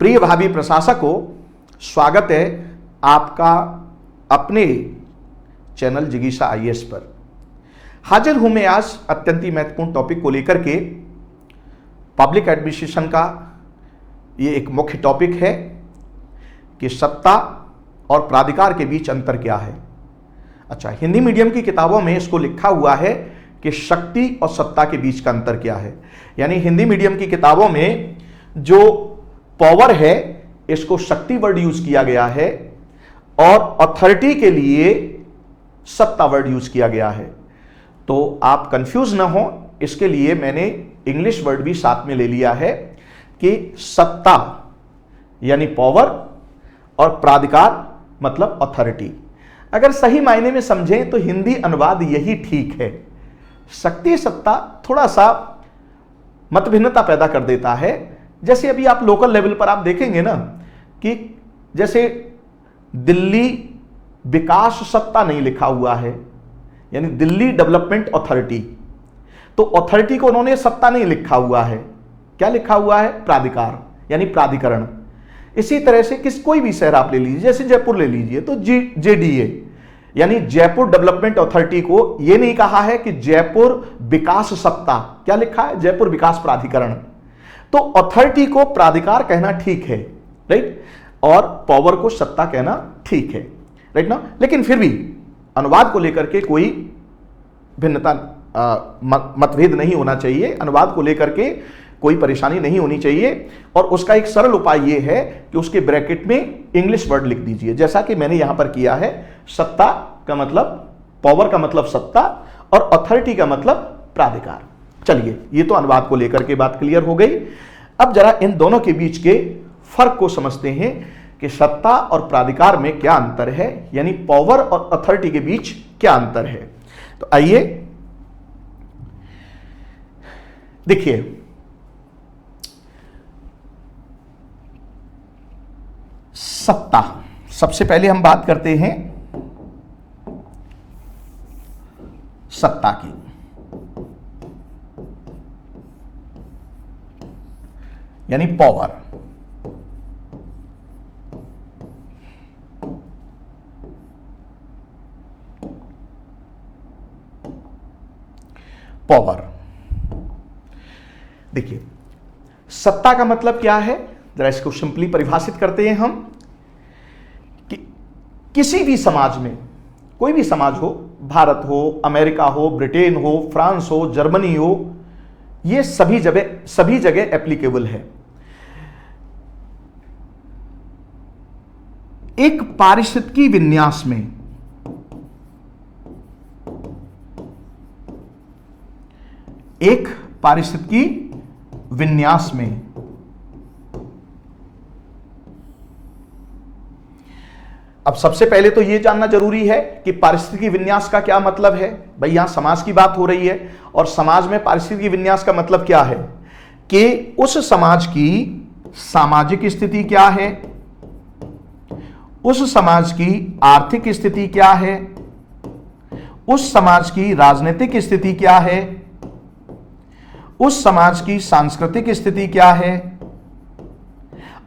प्रिय भावी प्रशासकों, स्वागत है आपका अपने चैनल जिगीषा आईएएस पर। हाजिर हूं मैं आज अत्यंत ही महत्वपूर्ण टॉपिक को लेकर के। पब्लिक एडमिनिस्ट्रेशन का ये एक मुख्य टॉपिक है कि सत्ता और प्राधिकार के बीच अंतर क्या है। अच्छा, हिंदी मीडियम की किताबों में इसको लिखा हुआ है कि शक्ति और सत्ता के बीच का अंतर क्या है। यानी हिंदी मीडियम की किताबों में जो पावर है इसको शक्ति वर्ड यूज किया गया है और अथॉरिटी के लिए सत्ता वर्ड यूज किया गया है। तो आप कंफ्यूज ना हो, इसके लिए मैंने इंग्लिश वर्ड भी साथ में ले लिया है कि सत्ता यानी पावर और प्राधिकार मतलब अथॉरिटी। अगर सही मायने में समझें तो हिंदी अनुवाद यही ठीक है। शक्ति सत्ता थोड़ा सा मतभिन्नता पैदा कर देता है। जैसे अभी आप लोकल लेवल पर आप देखेंगे ना कि जैसे दिल्ली विकास सत्ता नहीं लिखा हुआ है, यानी दिल्ली डेवलपमेंट अथॉरिटी, तो अथॉरिटी को उन्होंने सत्ता नहीं लिखा हुआ है, क्या लिखा हुआ है? प्राधिकार यानी प्राधिकरण। इसी तरह से कोई भी शहर आप ले लीजिए, जैसे जयपुर ले लीजिए तो जेडीए यानी जयपुर डेवलपमेंट अथॉरिटी को यह नहीं कहा है कि जयपुर विकास सत्ता, क्या लिखा है? जयपुर विकास प्राधिकरण। तो अथॉरिटी को प्राधिकार कहना ठीक है, राइट, और पावर को सत्ता कहना ठीक है, राइट ना। लेकिन फिर भी अनुवाद को लेकर के कोई भिन्नता मतभेद नहीं होना चाहिए, अनुवाद को लेकर के कोई परेशानी नहीं होनी चाहिए। और उसका एक सरल उपाय यह है कि उसके ब्रैकेट में इंग्लिश वर्ड लिख दीजिए, जैसा कि मैंने यहां पर किया है। सत्ता का मतलब, पावर का मतलब सत्ता और अथॉरिटी का मतलब प्राधिकार। चलिए, ये तो अनुवाद को लेकर के बात क्लियर हो गई। अब जरा इन दोनों के बीच के फर्क को समझते हैं कि सत्ता और प्राधिकार में क्या अंतर है, यानी पावर और अथॉरिटी के बीच क्या अंतर है। तो आइए देखिए, सत्ता, सबसे पहले हम बात करते हैं सत्ता की। यानी पावर। पावर, देखिए सत्ता का मतलब क्या है, जरा इसको सिंपली परिभाषित करते हैं हम कि किसी भी समाज में, कोई भी समाज हो, भारत हो, अमेरिका हो, ब्रिटेन हो, फ्रांस हो, जर्मनी हो, ये सभी जगह एप्लीकेबल है। एक पारिस्थितिकी विन्यास में, एक पारिस्थितिकी विन्यास में अब सबसे पहले तो यह जानना जरूरी है कि पारिस्थितिकी विन्यास का क्या मतलब है। भाई यहां समाज की बात हो रही है और समाज में पारिस्थितिकी विन्यास का मतलब क्या है कि उस समाज की सामाजिक स्थिति क्या है, उस समाज की आर्थिक स्थिति क्या है, उस समाज की राजनीतिक स्थिति क्या है, उस समाज की सांस्कृतिक स्थिति क्या है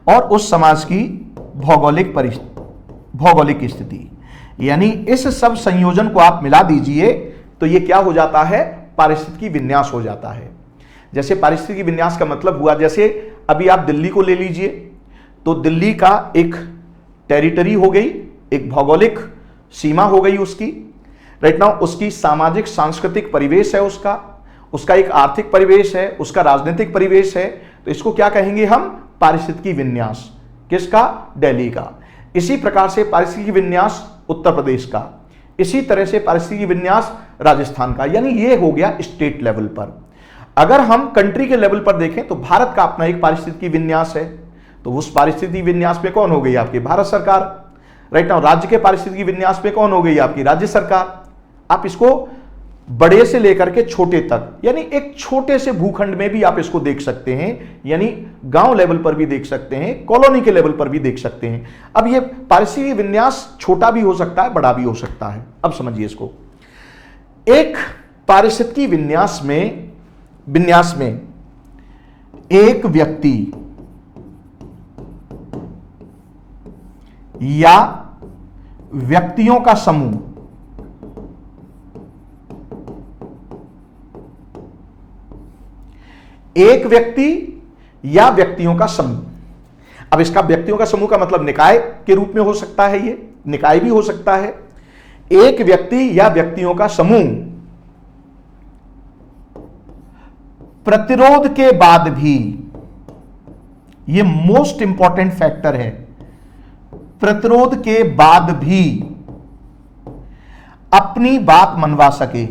और उस समाज की भौगोलिक स्थिति। यानी इस सब संयोजन को आप मिला दीजिए तो यह क्या हो जाता है? पारिस्थितिकी विन्यास हो जाता है। जैसे पारिस्थितिकी विन्यास का मतलब हुआ, जैसे अभी आप दिल्ली को ले लीजिए तो दिल्ली का एक टेरिटरी हो गई, एक भौगोलिक सीमा हो गई उसकी, राइट नाउ। उसकी सामाजिक सांस्कृतिक परिवेश है, उसका एक आर्थिक परिवेश है, उसका राजनीतिक परिवेश है। तो इसको क्या कहेंगे हम? पारिस्थितिकी विन्यास। किसका? दिल्ली का। इसी प्रकार से पारिस्थितिकी विन्यास उत्तर प्रदेश का, इसी तरह से पारिस्थितिकी विन्यास राजस्थान का। यानी ये हो गया स्टेट लेवल पर। अगर हम कंट्री के लेवल पर देखें तो भारत का अपना एक पारिस्थितिकी विन्यास है, तो उस पारिस्थितिकी विन्यास में कौन हो गई? आपकी भारत सरकार, राइट नाउ। राज्य के पारिस्थितिकी विन्यास में कौन हो गई? आपकी राज्य सरकार। आप इसको बड़े से लेकर के छोटे तक, यानी एक छोटे से भूखंड में भी आप इसको देख सकते हैं, यानी गांव लेवल पर भी देख सकते हैं, कॉलोनी के लेवल पर भी देख सकते हैं। अब ये पारिस्थितिकी विन्यास छोटा भी हो सकता है, बड़ा भी हो सकता है। अब समझिए इसको, एक पारिस्थितिकी विन्यास में एक व्यक्ति या व्यक्तियों का समूह। एक व्यक्ति या व्यक्तियों का समूह। अब इसका व्यक्तियों का समूह का मतलब निकाय के रूप में हो सकता है, ये निकाय भी हो सकता है। एक व्यक्ति या व्यक्तियों का समूह प्रतिरोध के बाद भी, ये मोस्ट इंपॉर्टेंट फैक्टर है, प्रतिरोध के बाद भी अपनी बात मनवा सके,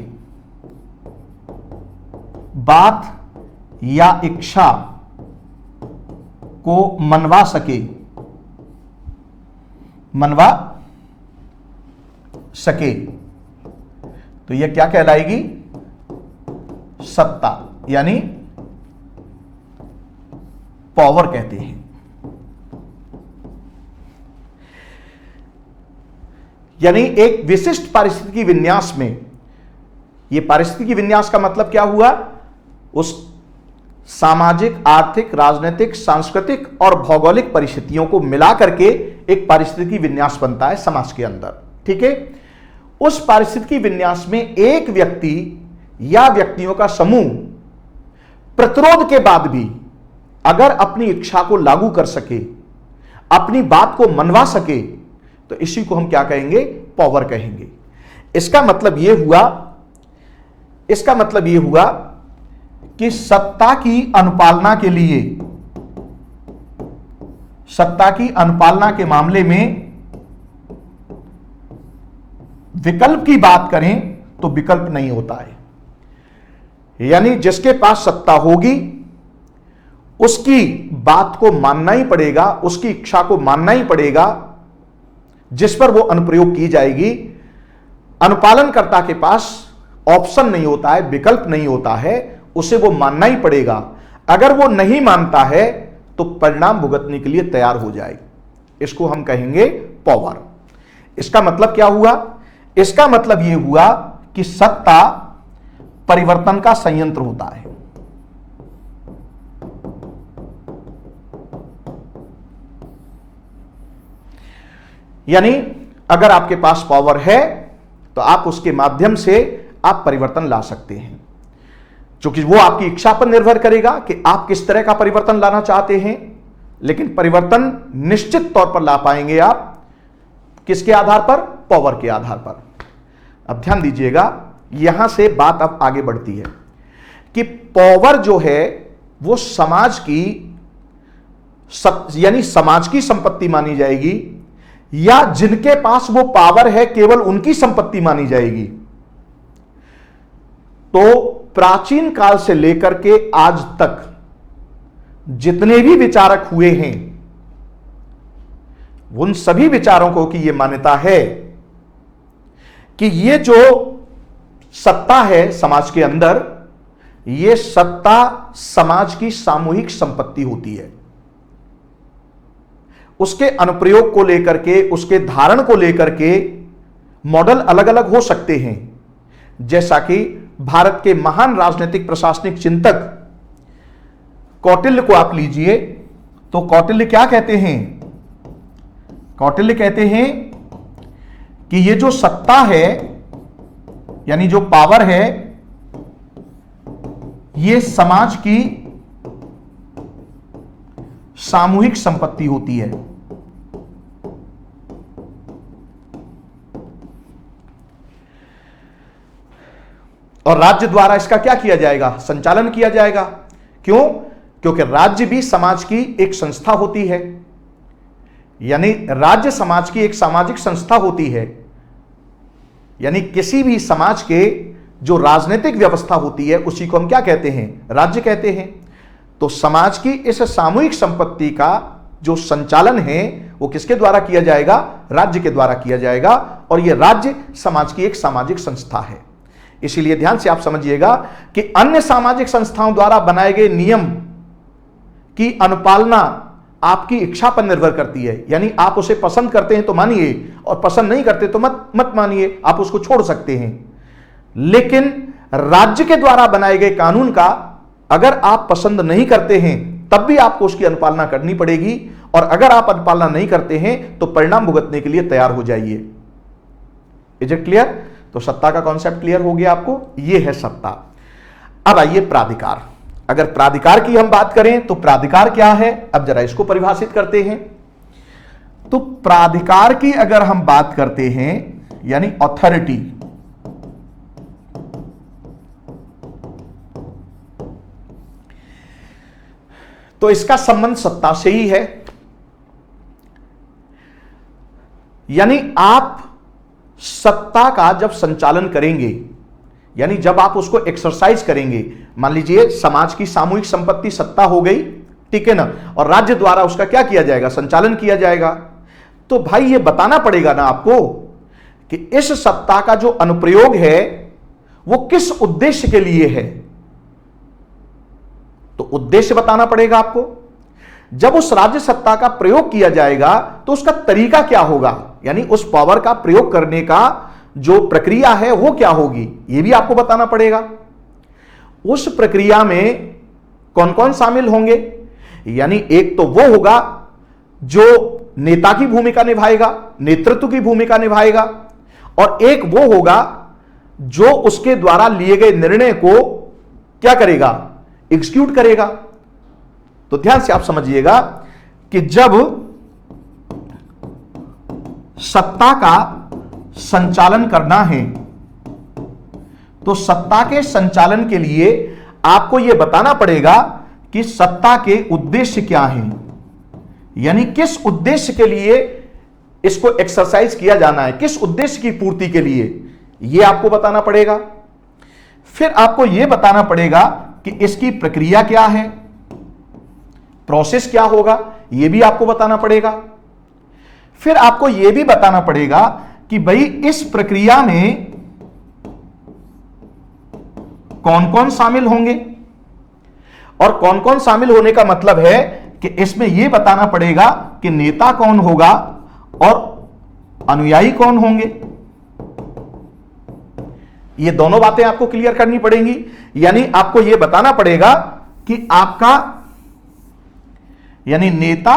बात या इच्छा को मनवा सके, मनवा सके, तो यह क्या कहलाएगी? सत्ता, यानी पावर कहते हैं। यानी एक विशिष्ट पारिस्थितिकी विन्यास में, यह पारिस्थितिकी विन्यास का मतलब क्या हुआ? उस सामाजिक, आर्थिक, राजनीतिक, सांस्कृतिक और भौगोलिक परिस्थितियों को मिला करके एक पारिस्थितिकी विन्यास बनता है समाज के अंदर। ठीक है? उस पारिस्थितिकी विन्यास में एक व्यक्ति या व्यक्तियों का समूह प्रतिरोध के बाद भी अगर अपनी इच्छा को लागू कर सके, अपनी बात को मनवा सके, तो इसी को हम क्या कहेंगे? पावर कहेंगे। इसका मतलब यह हुआ कि सत्ता की अनुपालना के मामले में विकल्प की बात करें तो विकल्प नहीं होता है। यानी जिसके पास सत्ता होगी उसकी बात को मानना ही पड़ेगा, उसकी इच्छा को मानना ही पड़ेगा, जिस पर वो अनुप्रयोग की जाएगी। अनुपालनकर्ता के पास ऑप्शन नहीं होता है, विकल्प नहीं होता है, उसे वो मानना ही पड़ेगा। अगर वो नहीं मानता है तो परिणाम भुगतने के लिए तैयार हो जाए। इसको हम कहेंगे पावर। इसका मतलब क्या हुआ? इसका मतलब यह हुआ कि सत्ता परिवर्तन का संयंत्र होता है। यानी अगर आपके पास पावर है तो आप उसके माध्यम से आप परिवर्तन ला सकते हैं, क्योंकि वो आपकी इच्छा पर निर्भर करेगा कि आप किस तरह का परिवर्तन लाना चाहते हैं। लेकिन परिवर्तन निश्चित तौर पर ला पाएंगे आप किसके आधार पर? पावर के आधार पर। अब ध्यान दीजिएगा, यहां से बात अब आगे बढ़ती है कि पावर जो है वो समाज की यानी समाज की संपत्ति मानी जाएगी, या जिनके पास वो पावर है केवल उनकी संपत्ति मानी जाएगी। तो प्राचीन काल से लेकर के आज तक जितने भी विचारक हुए हैं, उन सभी विचारकों की यह मान्यता है कि ये जो सत्ता है समाज के अंदर, ये सत्ता समाज की सामूहिक संपत्ति होती है। उसके अनुप्रयोग को लेकर के, उसके धारण को लेकर के मॉडल अलग अलग हो सकते हैं। जैसा कि भारत के महान राजनीतिक प्रशासनिक चिंतक कौटिल्य को आप लीजिए, तो कौटिल्य क्या कहते हैं? कौटिल्य कहते हैं कि ये जो सत्ता है, यानी जो पावर है, ये समाज की सामूहिक संपत्ति होती है। और राज्य द्वारा इसका क्या किया जाएगा? संचालन किया जाएगा। क्यों? क्योंकि राज्य भी समाज की एक संस्था होती है। यानी राज्य समाज की एक सामाजिक संस्था होती है। यानी किसी भी समाज के जो राजनीतिक व्यवस्था होती है उसी को हम क्या कहते हैं? राज्य कहते हैं। तो समाज की इस सामूहिक संपत्ति का जो संचालन है वो किसके द्वारा किया जाएगा? राज्य के द्वारा किया जाएगा। और यह राज्य समाज की एक सामाजिक संस्था है। इसीलिए ध्यान से आप समझिएगा कि अन्य सामाजिक संस्थाओं द्वारा बनाए गए नियम की अनुपालना आपकी इच्छा पर निर्भर करती है। यानी आप उसे पसंद करते हैं तो मानिए, और पसंद नहीं करते तो मत मानिए, आप उसको छोड़ सकते हैं। लेकिन राज्य के द्वारा बनाए गए कानून का अगर आप पसंद नहीं करते हैं तब भी आपको उसकी अनुपालना करनी पड़ेगी, और अगर आप अनुपालना नहीं करते हैं तो परिणाम भुगतने के लिए तैयार हो जाइए। Is it clear? तो सत्ता का कॉन्सेप्ट क्लियर हो गया आपको, यह है सत्ता। अब आइए प्राधिकार। अगर प्राधिकार की हम बात करें तो प्राधिकार क्या है, अब जरा इसको परिभाषित करते हैं। तो प्राधिकार की अगर हम बात करते हैं, यानी अथॉरिटी, तो इसका संबंध सत्ता से ही है। यानी आप सत्ता का जब संचालन करेंगे, यानी जब आप उसको एक्सरसाइज करेंगे, मान लीजिए समाज की सामूहिक संपत्ति सत्ता हो गई, ठीक है ना, और राज्य द्वारा उसका क्या किया जाएगा, संचालन किया जाएगा। तो भाई ये बताना पड़ेगा ना आपको कि इस सत्ता का जो अनुप्रयोग है वो किस उद्देश्य के लिए है। तो उद्देश्य बताना पड़ेगा आपको। जब उस राज्य सत्ता का प्रयोग किया जाएगा तो उसका तरीका क्या होगा, यानी उस पावर का प्रयोग करने का जो प्रक्रिया है वो क्या होगी, यह भी आपको बताना पड़ेगा। उस प्रक्रिया में कौन कौन शामिल होंगे, यानी एक तो वो होगा जो नेता की भूमिका निभाएगा, नेतृत्व की भूमिका निभाएगा, और एक वो होगा जो उसके द्वारा लिए गए निर्णय को क्या करेगा, एग्जीक्यूट करेगा। तो ध्यान से आप समझिएगा कि जब सत्ता का संचालन करना है तो सत्ता के संचालन के लिए आपको यह बताना पड़ेगा कि सत्ता के उद्देश्य क्या हैं, यानी किस उद्देश्य के लिए इसको एक्सरसाइज किया जाना है, किस उद्देश्य की पूर्ति के लिए, यह आपको बताना पड़ेगा। फिर आपको यह बताना पड़ेगा कि इसकी प्रक्रिया क्या है, प्रोसेस क्या होगा, यह भी आपको बताना पड़ेगा। फिर आपको यह भी बताना पड़ेगा कि भाई इस प्रक्रिया में कौन कौन शामिल होंगे, और कौन कौन शामिल होने का मतलब है कि इसमें यह बताना पड़ेगा कि नेता कौन होगा और अनुयायी कौन होंगे। ये दोनों बातें आपको क्लियर करनी पड़ेंगी। यानी आपको यह बताना पड़ेगा कि आपका यानी नेता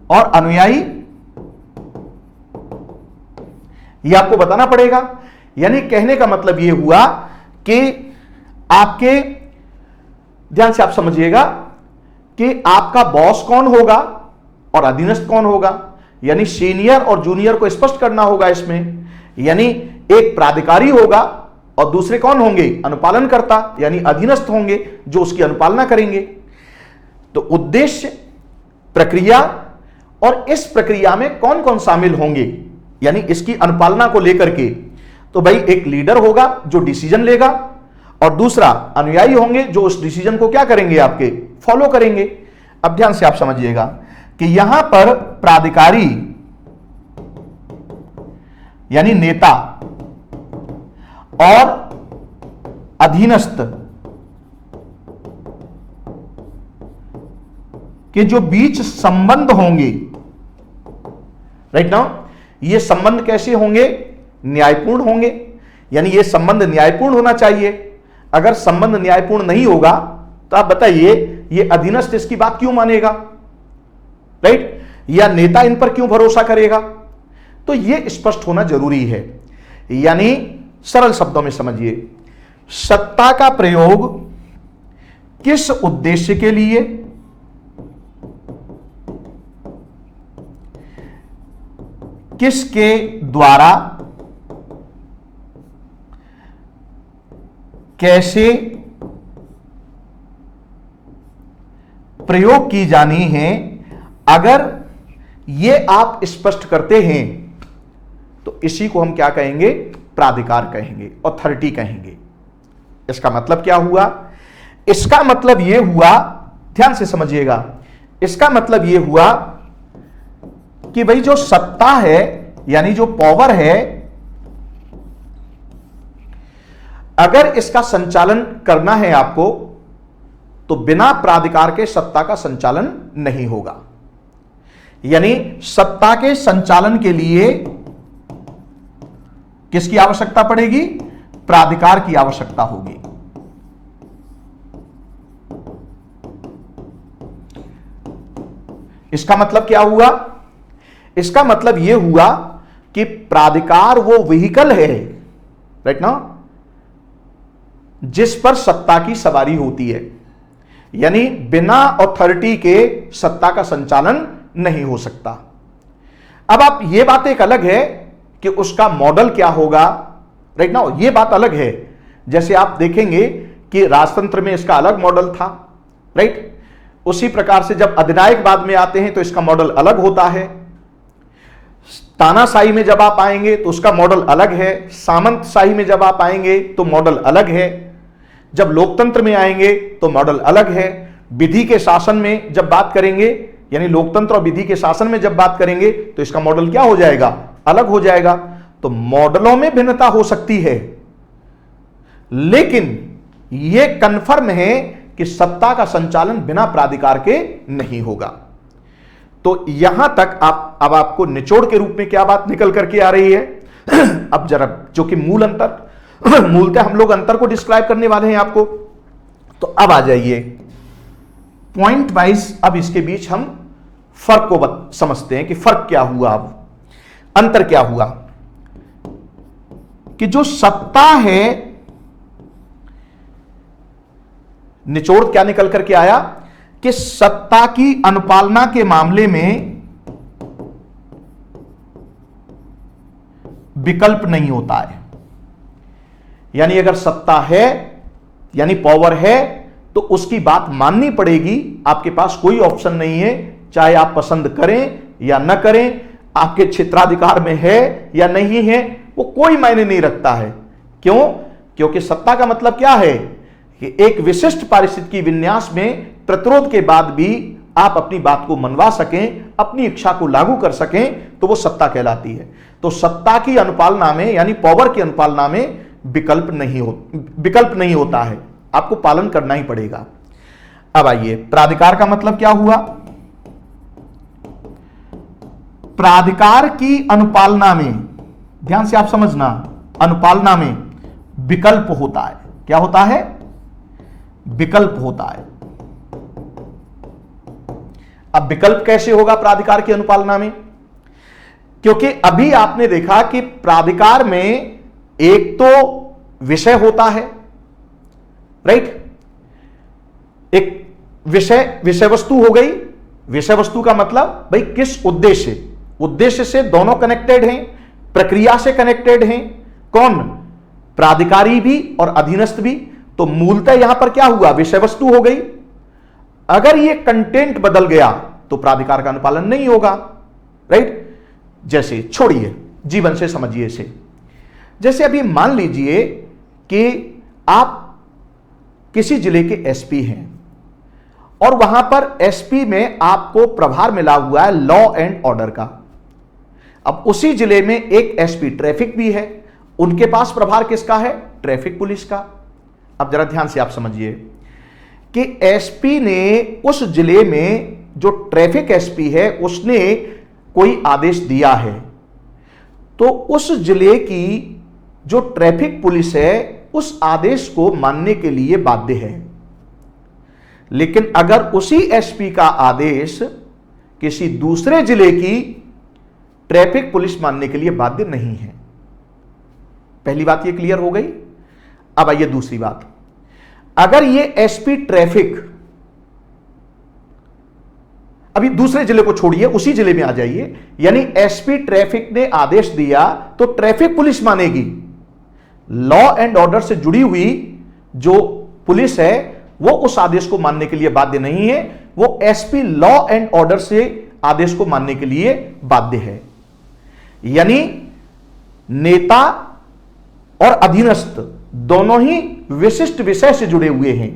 और अनुयायी, यह आपको बताना पड़ेगा। यानी कहने का मतलब यह हुआ कि आपके, ध्यान से आप समझिएगा कि आपका बॉस कौन होगा और अधीनस्थ कौन होगा, यानी सीनियर और जूनियर को स्पष्ट करना होगा इसमें। यानी एक प्राधिकारी होगा और दूसरे कौन होंगे, अनुपालनकर्ता, यानी अधीनस्थ होंगे जो उसकी अनुपालना करेंगे। तो उद्देश्य, प्रक्रिया, और इस प्रक्रिया में कौन कौन शामिल होंगे, यानी इसकी अनुपालना को लेकर के। तो भाई एक लीडर होगा जो डिसीजन लेगा, और दूसरा अनुयायी होंगे जो उस डिसीजन को क्या करेंगे, आपके फॉलो करेंगे। अब ध्यान से आप समझिएगा कि यहां पर प्राधिकारी यानी नेता और अधीनस्थ के जो बीच संबंध होंगे, राइट नाउ, ये संबंध कैसे होंगे, न्यायपूर्ण होंगे। यानी ये संबंध न्यायपूर्ण होना चाहिए। अगर संबंध न्यायपूर्ण नहीं होगा तो आप बताइए ये अधीनस्थ इसकी बात क्यों मानेगा, राइट, या नेता इन पर क्यों भरोसा करेगा। तो ये स्पष्ट होना जरूरी है। यानी सरल शब्दों में समझिए, सत्ता का प्रयोग किस उद्देश्य के लिए, किसके द्वारा, कैसे प्रयोग की जानी है, अगर ये आप स्पष्ट करते हैं तो इसी को हम क्या कहेंगे, प्राधिकार कहेंगे, अथॉरिटी कहेंगे। इसका मतलब क्या हुआ, इसका मतलब यह हुआ, ध्यान से समझिएगा, इसका मतलब यह हुआ कि भाई जो सत्ता है यानी जो पावर है, अगर इसका संचालन करना है आपको तो बिना प्राधिकार के सत्ता का संचालन नहीं होगा। यानी सत्ता के संचालन के लिए किसकी आवश्यकता पड़ेगी, प्राधिकार की आवश्यकता होगी। इसका मतलब क्या हुआ? इसका मतलब यह हुआ कि प्राधिकार वो व्हीकल है, राइट ना, जिस पर सत्ता की सवारी होती है, यानी बिना अथॉरिटी के सत्ता का संचालन नहीं हो सकता। अब आप ये बात एक अलग है कि उसका मॉडल क्या होगा, राइट ना, ये बात अलग है। जैसे आप देखेंगे कि राजतंत्र में इसका अलग मॉडल था, राइट। उसी प्रकार से जब अधिनायकवाद में आते हैं तो इसका मॉडल अलग होता है। तानाशाही में जब आप आएंगे तो उसका मॉडल अलग है। सामंतशाही में जब आप आएंगे तो मॉडल अलग है। जब लोकतंत्र में आएंगे तो मॉडल अलग है। विधि के शासन में जब बात करेंगे, यानी लोकतंत्र और विधि के शासन में जब बात करेंगे तो इसका मॉडल क्या हो जाएगा? अलग हो जाएगा। तो मॉडलों में भिन्नता हो सकती है, लेकिन यह कन्फर्म है कि सत्ता का संचालन बिना प्राधिकार के नहीं होगा। तो यहां तक अब आपको निचोड़ के रूप में क्या बात निकल करके आ रही है? अब जरा जो कि मूलतः हम लोग अंतर को डिस्क्राइब करने वाले हैं आपको। तो अब आ जाइए पॉइंट वाइज, अब इसके बीच हम फर्क को समझते हैं कि फर्क क्या हुआ, अब अंतर क्या हुआ। कि जो सत्ता है, निचोड़ क्या निकल करके आया कि सत्ता की अनुपालना के मामले में विकल्प नहीं होता है। यानी अगर सत्ता है, यानी पावर है, तो उसकी बात माननी पड़ेगी। आपके पास कोई ऑप्शन नहीं है, चाहे आप पसंद करें या न करें, आपके क्षेत्राधिकार में है या नहीं है, वो कोई मायने नहीं रखता है। क्यों? क्योंकि सत्ता का मतलब क्या है कि एक विशिष्ट पारिस्थितिकी विन्यास में प्रतिरोध के बाद भी आप अपनी बात को मनवा सकें, अपनी इच्छा को लागू कर सकें, तो वो सत्ता कहलाती है। तो सत्ता की अनुपालना में, यानी पावर की अनुपालना में विकल्प नहीं होता है, आपको पालन करना ही पड़ेगा। अब आइए, प्राधिकार का मतलब क्या हुआ? प्राधिकार की अनुपालना में, ध्यान से आप समझना, अनुपालना में विकल्प होता है। क्या होता है? विकल्प होता है। अब विकल्प कैसे होगा प्राधिकार की अनुपालना में? क्योंकि अभी आपने देखा कि प्राधिकार में एक तो विषय होता है, राइट, एक विषय वस्तु हो गई। विषय वस्तु का मतलब भाई किस उद्देश्य से दोनों कनेक्टेड हैं, प्रक्रिया से कनेक्टेड हैं। कौन? प्राधिकारी भी और अधीनस्थ भी। तो मूलतः यहां पर क्या हुआ? विषय वस्तु हो गई। अगर ये कंटेंट बदल गया तो प्राधिकार का अनुपालन नहीं होगा, राइट। जैसे, छोड़िए, जीवन से समझिए इसे। जैसे अभी मान लीजिए कि आप किसी जिले के एसपी हैं और वहां पर एसपी में आपको प्रभार मिला हुआ है लॉ एंड ऑर्डर का। अब उसी जिले में एक एसपी ट्रैफिक भी है, उनके पास प्रभार किसका है? ट्रैफिक पुलिस का। अब जरा ध्यान से आप समझिए कि एसपी ने उस जिले में, जो ट्रैफिक एसपी है, उसने कोई आदेश दिया है, तो उस जिले की जो ट्रैफिक पुलिस है उस आदेश को मानने के लिए बाध्य है। लेकिन अगर उसी एसपी का आदेश किसी दूसरे जिले की ट्रैफिक पुलिस मानने के लिए बाध्य नहीं है। पहली बात ये क्लियर हो गई। अब आइए दूसरी बात। अगर ये एसपी ट्रैफिक, अभी दूसरे जिले को छोड़िए, उसी जिले में आ जाइए, यानी एसपी ट्रैफिक ने आदेश दिया तो ट्रैफिक पुलिस मानेगी। लॉ एंड ऑर्डर से जुड़ी हुई जो पुलिस है वो उस आदेश को मानने के लिए बाध्य नहीं है, वो एसपी लॉ एंड ऑर्डर से आदेश को मानने के लिए बाध्य है। यानी नेता और अधीनस्थ दोनों ही विशिष्ट विषय से जुड़े हुए हैं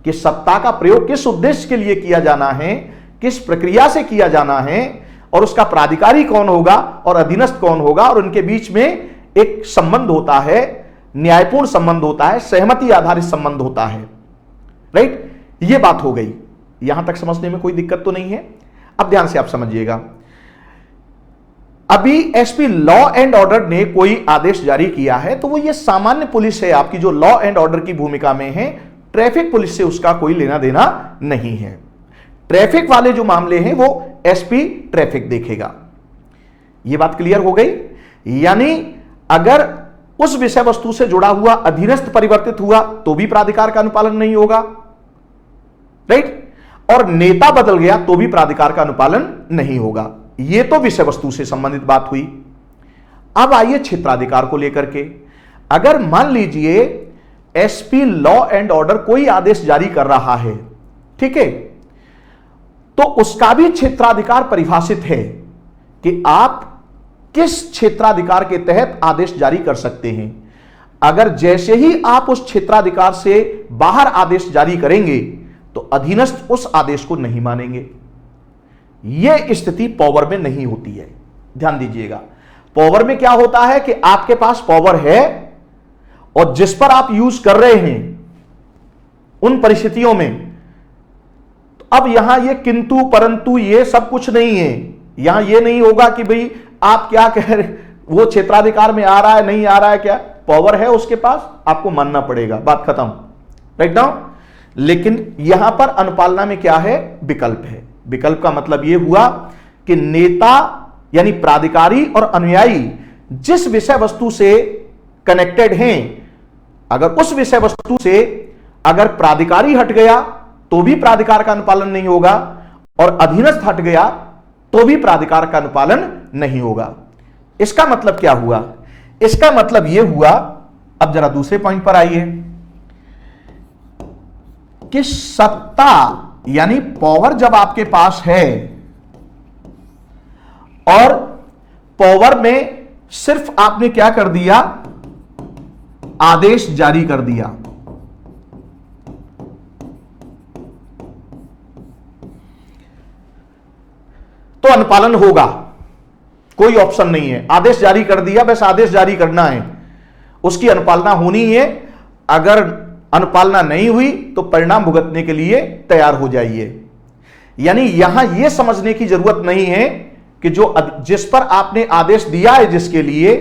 कि सत्ता का प्रयोग किस उद्देश्य के लिए किया जाना है, किस प्रक्रिया से किया जाना है, और उसका प्राधिकारी कौन होगा और अधीनस्थ कौन होगा, और उनके बीच में एक संबंध होता है, न्यायपूर्ण संबंध होता है, सहमति आधारित संबंध होता है, राइट। यह बात हो गई। यहां तक समझने में कोई दिक्कत तो नहीं है। अब ध्यान से आप समझिएगा। अभी एसपी लॉ एंड ऑर्डर ने कोई आदेश जारी किया है तो वो ये सामान्य पुलिस है आपकी, जो लॉ एंड ऑर्डर की भूमिका में है। ट्रैफिक पुलिस से उसका कोई लेना देना नहीं है। ट्रैफिक वाले जो मामले हैं वो एसपी ट्रैफिक देखेगा। यह बात क्लियर हो गई। यानी अगर उस विषय वस्तु से जुड़ा हुआ अधीनस्थ परिवर्तित हुआ तो भी प्राधिकार का अनुपालन नहीं होगा, राइट। और नेता बदल गया तो भी प्राधिकार का अनुपालन नहीं होगा। यह तो विषय वस्तु से संबंधित बात हुई। अब आइए क्षेत्राधिकार को लेकर के। अगर मान लीजिए एसपी लॉ एंड ऑर्डर कोई आदेश जारी कर रहा है, ठीक है, तो उसका भी क्षेत्राधिकार परिभाषित है कि आप किस क्षेत्राधिकार के तहत आदेश जारी कर सकते हैं। अगर जैसे ही आप उस क्षेत्राधिकार से बाहर आदेश जारी करेंगे तो अधीनस्थ उस आदेश को नहीं मानेंगे। यह स्थिति पावर में नहीं होती है। ध्यान दीजिएगा, पावर में क्या होता है कि आपके पास पावर है और जिस पर आप यूज कर रहे हैं उन परिस्थितियों में, तो अब यहां ये किंतु परंतु ये सब कुछ नहीं है। यहां ये नहीं होगा कि भाई आप क्या कह रहे, वो क्षेत्राधिकार में आ रहा है नहीं आ रहा है, क्या पावर है उसके पास, आपको मानना पड़ेगा, बात खत्म, राइट डाउन। लेकिन यहां पर अनुपालना में क्या है, विकल्प है। विकल्प का मतलब यह हुआ कि नेता यानी प्राधिकारी और अनुयायी जिस विषय वस्तु से कनेक्टेड हैं, अगर उस विषय वस्तु से अगर प्राधिकारी हट गया तो भी प्राधिकार का अनुपालन नहीं होगा और अधीनस्थ हट गया तो भी प्राधिकार का अनुपालन नहीं होगा। इसका मतलब क्या हुआ, इसका मतलब यह हुआ, अब जरा दूसरे पॉइंट पर आइए, कि सत्ता यानी पावर जब आपके पास है और पावर में सिर्फ आपने क्या कर दिया, आदेश जारी कर दिया, तो अनुपालन होगा, कोई ऑप्शन नहीं है। आदेश जारी कर दिया, बस आदेश जारी करना है, उसकी अनुपालना होनी है। अगर अनुपालना नहीं हुई तो परिणाम भुगतने के लिए तैयार हो जाइए। यानी यहां यह समझने की जरूरत नहीं है कि जिस पर आपने आदेश दिया है जिसके लिए,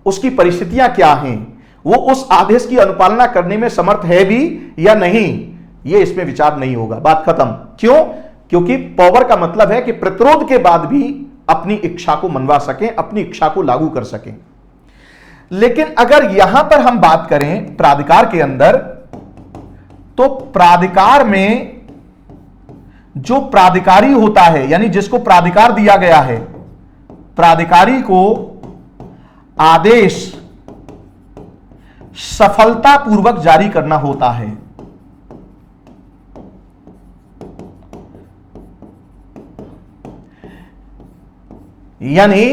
उसकी परिस्थितियां क्या हैं, वो उस आदेश की अनुपालना करने में समर्थ है भी या नहीं, यह इसमें विचार नहीं होगा, बात खत्म। क्यों? क्योंकि पावर का मतलब है कि प्रतिरोध के बाद भी अपनी इच्छा को मनवा सकें, अपनी इच्छा को लागू कर सकें। लेकिन अगर यहां पर हम बात करें प्राधिकार के अंदर, तो प्राधिकार में जो प्राधिकारी होता है यानी जिसको प्राधिकार दिया गया है, प्राधिकारी को आदेश सफलतापूर्वक जारी करना होता है। यानी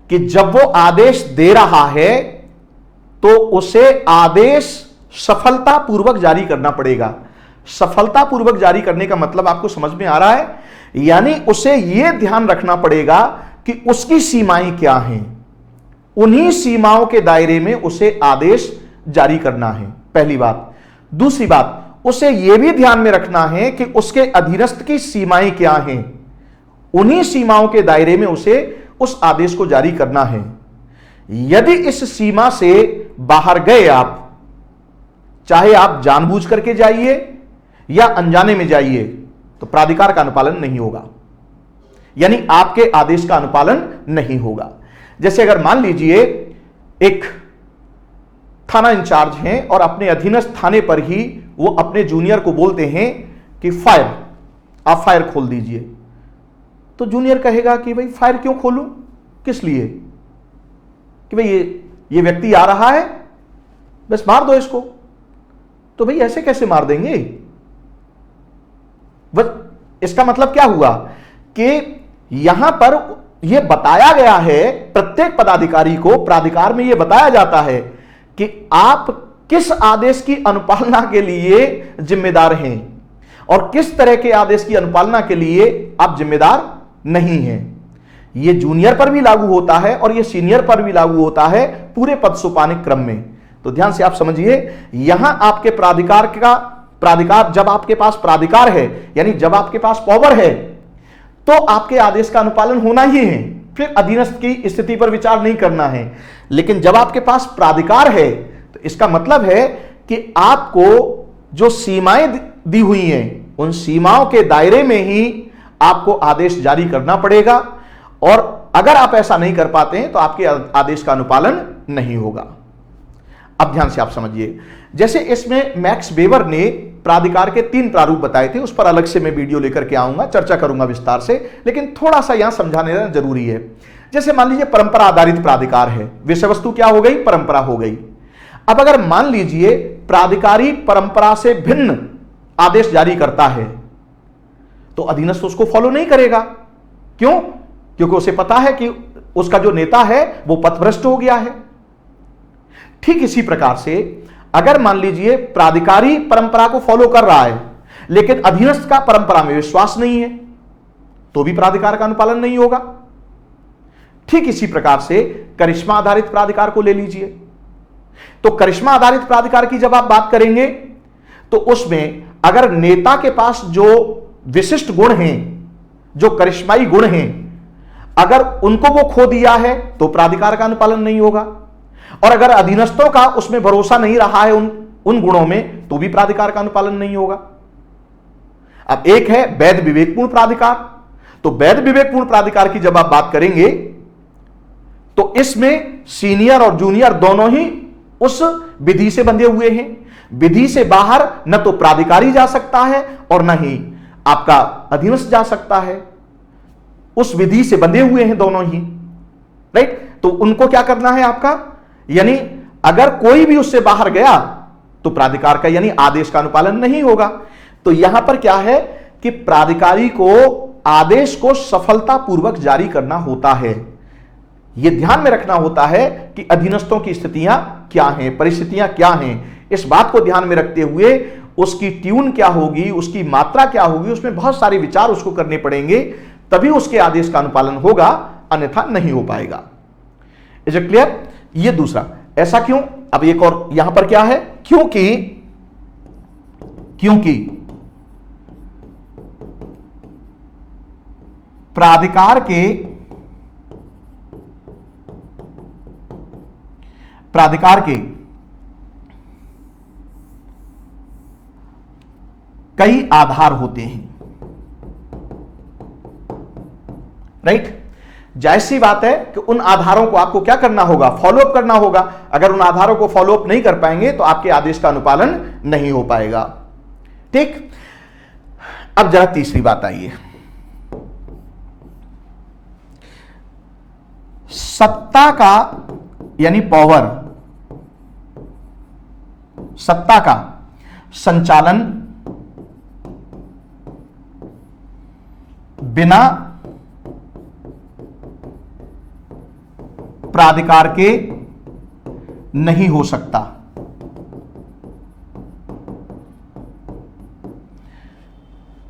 कि जब वो आदेश दे रहा है तो उसे आदेश सफलतापूर्वक जारी करना पड़ेगा। सफलतापूर्वक जारी करने का मतलब आपको समझ में आ रहा है, यानी उसे यह ध्यान रखना पड़ेगा कि उसकी सीमाएं क्या हैं, उन्हीं सीमाओं के दायरे में उसे आदेश जारी करना है, पहली बात। दूसरी बात, उसे यह भी ध्यान में रखना है कि उसके अधीनस्थ की सीमाएं क्या हैं, उन्हीं सीमाओं के दायरे में उसे उस आदेश को जारी करना है। यदि इस सीमा से बाहर गए आप, चाहे आप जानबूझ करके जाइए या अनजाने में जाइए, तो प्राधिकार का अनुपालन नहीं होगा, यानी आपके आदेश का अनुपालन नहीं होगा। जैसे अगर मान लीजिए एक थाना इंचार्ज हैं और अपने अधीनस्थ थाने पर ही वो अपने जूनियर को बोलते हैं कि फायर, आप फायर खोल दीजिए, तो जूनियर कहेगा कि भाई फायर क्यों खोलूं, किस लिए, कि भाई ये व्यक्ति आ रहा है, बस मार दो इसको। तो भाई ऐसे कैसे मार देंगे? बस इसका मतलब क्या हुआ कि यहां पर यह बताया गया है, प्रत्येक पदाधिकारी को प्राधिकार में यह बताया जाता है कि आप किस आदेश की अनुपालना के लिए जिम्मेदार हैं और किस तरह के आदेश की अनुपालना के लिए आप जिम्मेदार नहीं हैं। यह जूनियर पर भी लागू होता है और यह सीनियर पर भी लागू होता है, पूरे पद सोपानिक क्रम में। तो ध्यान से आप समझिए, यहां आपके प्राधिकार जब आपके पास प्राधिकार है, यानी जब आपके पास पावर है, तो आपके आदेश का अनुपालन होना ही है, फिर अधीनस्थ की स्थिति पर विचार नहीं करना है। लेकिन जब आपके पास प्राधिकार है तो इसका मतलब है कि आपको जो सीमाएं दी हुई हैं, उन सीमाओं के दायरे में ही आपको आदेश जारी करना पड़ेगा, और अगर आप ऐसा नहीं कर पाते हैं तो आपके आदेश का अनुपालन नहीं होगा। अब ध्यान से आप समझिए, जैसे इसमें मैक्स वेबर ने प्राधिकार के 3 प्रारूप बताए थे, उस पर अलग से मैं वीडियो लेकर के आऊंगा, चर्चा करूंगा विस्तार से, लेकिन थोड़ा सा यहां समझाने देना जरूरी है। जैसे मान लीजिए परंपरा आधारित प्राधिकार है, विषय वस्तु क्या हो गई, परंपरा हो गई। अब अगर मान लीजिए प्राधिकारी परंपरा से भिन्न आदेश जारी करता है तो अधीनस्थ उसको फॉलो नहीं करेगा। क्यों? क्योंकि उसे पता है कि उसका जो नेता है वो पथभ्रष्ट हो गया है। ठीक इसी प्रकार से अगर मान लीजिए प्राधिकारी परंपरा को फॉलो कर रहा है लेकिन अधीनस्थ का परंपरा में विश्वास नहीं है तो भी प्राधिकार का अनुपालन नहीं होगा। ठीक इसी प्रकार से करिश्मा आधारित प्राधिकार को ले लीजिए। तो करिश्मा आधारित प्राधिकार की जब आप बात करेंगे तो उसमें अगर नेता के पास जो विशिष्ट गुण हैं, जो करिश्माई गुण हैं, अगर उनको वो खो दिया है तो प्राधिकार का अनुपालन नहीं होगा, और अगर अधीनस्थों का उसमें भरोसा नहीं रहा है उन गुणों में तो भी प्राधिकार का अनुपालन नहीं होगा। अब एक है वैध विवेकपूर्ण प्राधिकार। तो वैध विवेकपूर्ण प्राधिकार की जब आप बात करेंगे तो इसमें सीनियर और जूनियर दोनों ही उस विधि से बंधे हुए हैं। विधि से बाहर न तो प्राधिकारी जा सकता है और न ही आपका अधीनस्थ जा सकता है, उस विधि से बंधे हुए हैं दोनों ही, राइट। तो उनको क्या करना है आपका, यानी अगर कोई भी उससे बाहर गया तो प्राधिकार का यानी आदेश का अनुपालन नहीं होगा। तो यहां पर क्या है कि प्राधिकारी को आदेश को सफलतापूर्वक जारी करना होता है। यह ध्यान में रखना होता है कि अधीनस्थों की स्थितियां क्या हैं, परिस्थितियां क्या हैं, इस बात को ध्यान में रखते हुए उसकी ट्यून क्या होगी, उसकी मात्रा क्या होगी, उसमें बहुत सारे विचार उसको करने पड़ेंगे, तभी उसके आदेश का अनुपालन होगा, अन्यथा नहीं हो पाएगा। Is it clear? ये दूसरा। ऐसा क्यों? अब एक और यहां पर क्या है, क्योंकि प्राधिकार के कई आधार होते हैं, राइट। जायज सी बात है कि उन आधारों को आपको क्या करना होगा, फॉलोअप करना होगा। अगर उन आधारों को फॉलोअप नहीं कर पाएंगे तो आपके आदेश का अनुपालन नहीं हो पाएगा। ठीक। अब जरा तीसरी बात आइए, सत्ता का यानी पावर, सत्ता का संचालन बिना प्राधिकार के नहीं हो सकता।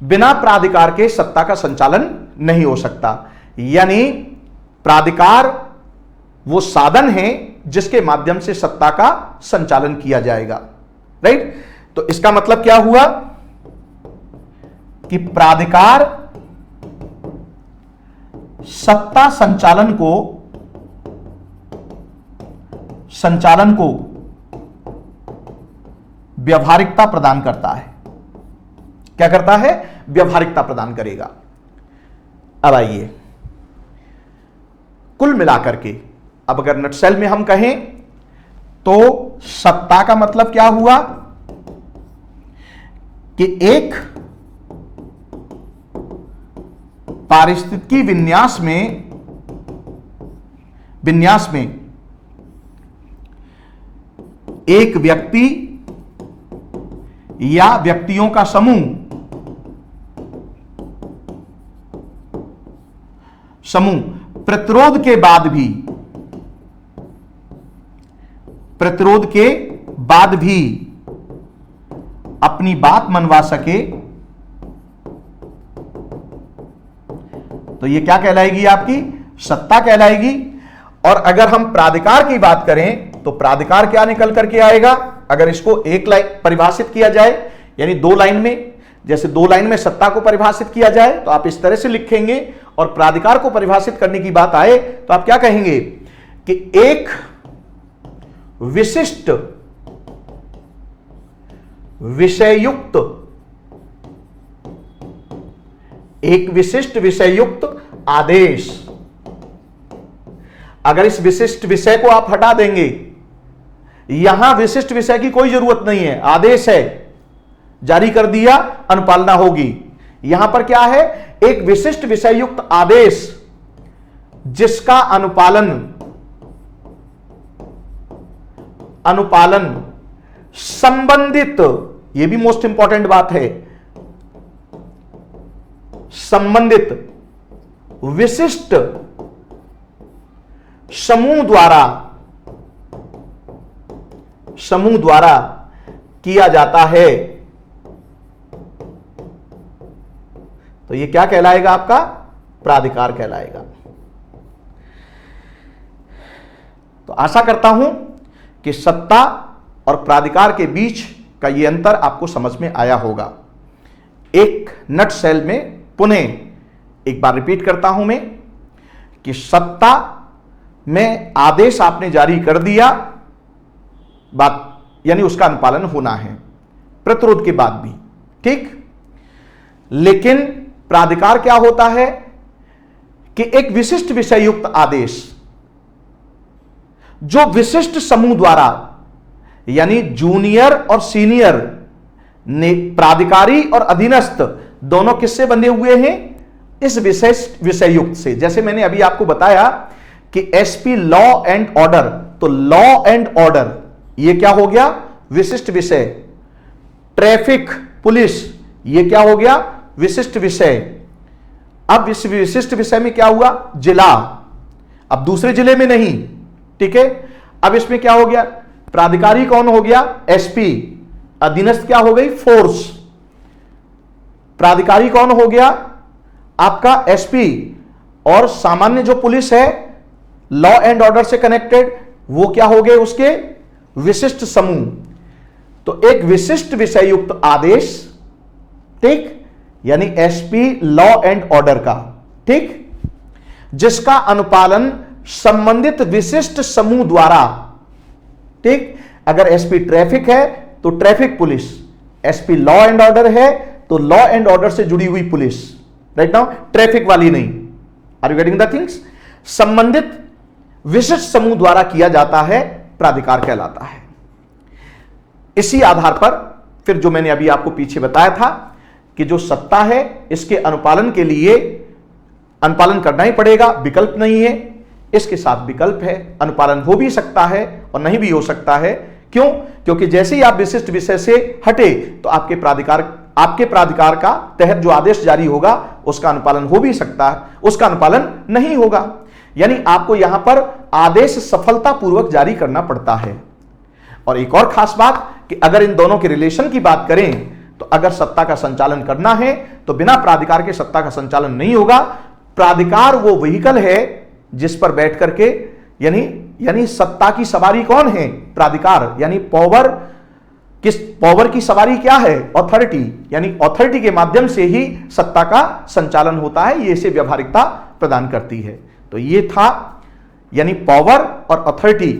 बिना प्राधिकार के सत्ता का संचालन नहीं हो सकता, यानी प्राधिकार वो साधन है जिसके माध्यम से सत्ता का संचालन किया जाएगा, राइट। तो इसका मतलब क्या हुआ कि प्राधिकार सत्ता संचालन को व्यवहारिकता प्रदान करता है। क्या करता है? व्यवहारिकता प्रदान करेगा। अब आइए कुल मिलाकर के, अब अगर नटसेल में हम कहें तो सत्ता का मतलब क्या हुआ कि एक पारिस्थितिकी विन्यास में एक व्यक्ति या व्यक्तियों का समूह प्रतिरोध के बाद भी अपनी बात मनवा सके, तो यह क्या कहलाएगी? आपकी सत्ता कहलाएगी। और अगर हम प्राधिकार की बात करें तो प्राधिकार क्या निकल करके आएगा? अगर इसको एक लाइन परिभाषित किया जाए, यानी 2 लाइन में, जैसे 2 लाइन में सत्ता को परिभाषित किया जाए तो आप इस तरह से लिखेंगे, और प्राधिकार को परिभाषित करने की बात आए तो आप क्या कहेंगे कि एक विशिष्ट विषययुक्त एक विशिष्ट विषय युक्त आदेश। अगर इस विशिष्ट विषय को आप हटा देंगे, यहां विशिष्ट विषय की कोई जरूरत नहीं है, आदेश है, जारी कर दिया, अनुपालना होगी। यहां पर क्या है, एक विशिष्ट विषय युक्त आदेश जिसका अनुपालन संबंधित, यह भी मोस्ट इंपॉर्टेंट बात है, संबंधित विशिष्ट समूह द्वारा किया जाता है। तो यह क्या कहलाएगा, आपका प्राधिकार कहलाएगा। तो आशा करता हूं कि सत्ता और प्राधिकार के बीच का यह अंतर आपको समझ में आया होगा। एक नट सेल में पुनः एक बार रिपीट करता हूं मैं कि सत्ता में आदेश आपने जारी कर दिया, बात यानी उसका अनुपालन होना है प्रतिरोध के बाद भी, ठीक। लेकिन प्राधिकार क्या होता है कि एक विशिष्ट विषय युक्त आदेश जो विशिष्ट समूह द्वारा, यानी जूनियर और सीनियर ने, प्राधिकारी और अधीनस्थ दोनों किससे बंधे हुए हैं, इस विशिष्ट विषय युक्त से। जैसे मैंने अभी आपको बताया कि एसपी लॉ एंड ऑर्डर, तो लॉ एंड ऑर्डर ये क्या हो गया, विशिष्ट विषय। ट्रैफिक पुलिस ये क्या हो गया, विशिष्ट विषय। अब इस विशिष्ट विषय में क्या हुआ, जिला, अब दूसरे जिले में नहीं, ठीक है। अब इसमें क्या हो गया, प्राधिकारी कौन हो गया, एसपी, अधीनस्थ क्या हो गई, फोर्स। प्राधिकारी कौन हो गया, आपका एसपी, और सामान्य जो पुलिस है लॉ एंड ऑर्डर से कनेक्टेड, वो क्या हो गए, उसके विशिष्ट समूह। तो एक विशिष्ट विषय युक्त आदेश, ठीक, यानी एसपी लॉ एंड ऑर्डर का, ठीक, जिसका अनुपालन संबंधित विशिष्ट समूह द्वारा, ठीक। अगर एसपी ट्रैफिक है तो traffic police, SP law and order है तो लॉ एंड ऑर्डर से जुड़ी हुई पुलिस, राइट नाउ, ट्रैफिक वाली नहीं। Are you getting the things? संबंधित विशिष्ट समूह द्वारा किया जाता है, प्राधिकार कहलाता है। इसी आधार पर फिर जो मैंने अभी आपको पीछे बताया था कि जो सत्ता है इसके अनुपालन के लिए अनुपालन करना ही पड़ेगा, विकल्प नहीं है। इसके साथ विकल्प है, अनुपालन हो भी सकता है और नहीं भी हो सकता है। क्यों? क्योंकि जैसे ही आप विशिष्ट विषय से हटे तो आपके प्राधिकार का तहत जो आदेश जारी होगा उसका अनुपालन हो भी सकता है, उसका अनुपालन नहीं होगा। यानी आपको यहां पर आदेश सफलतापूर्वक जारी करना पड़ता है। और एक और खास बात कि अगर इन दोनों के रिलेशन की बात करें तो अगर सत्ता का संचालन करना है तो बिना प्राधिकार के सत्ता का संचालन नहीं होगा। प्राधिकार वो व्हीकल है जिस पर बैठ करके, यानी सत्ता की सवारी कौन है, प्राधिकार। यानी पावर की सवारी क्या है, अथॉरिटी। यानी अथॉरिटी के माध्यम से ही सत्ता का संचालन होता है, ये इसे व्यवहारिकता प्रदान करती है। तो ये था यानी पावर और अथॉरिटी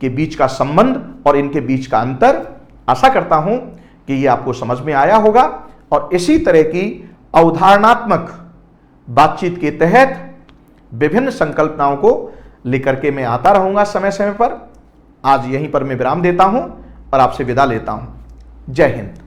के बीच का संबंध और इनके बीच का अंतर। आशा करता हूं कि ये आपको समझ में आया होगा और इसी तरह की अवधारणात्मक बातचीत के तहत विभिन्न संकल्पनाओं को लेकर के मैं आता रहूंगा समय समय पर। आज यहीं पर मैं विराम देता हूं और आपसे विदा लेता हूं। जय हिंद।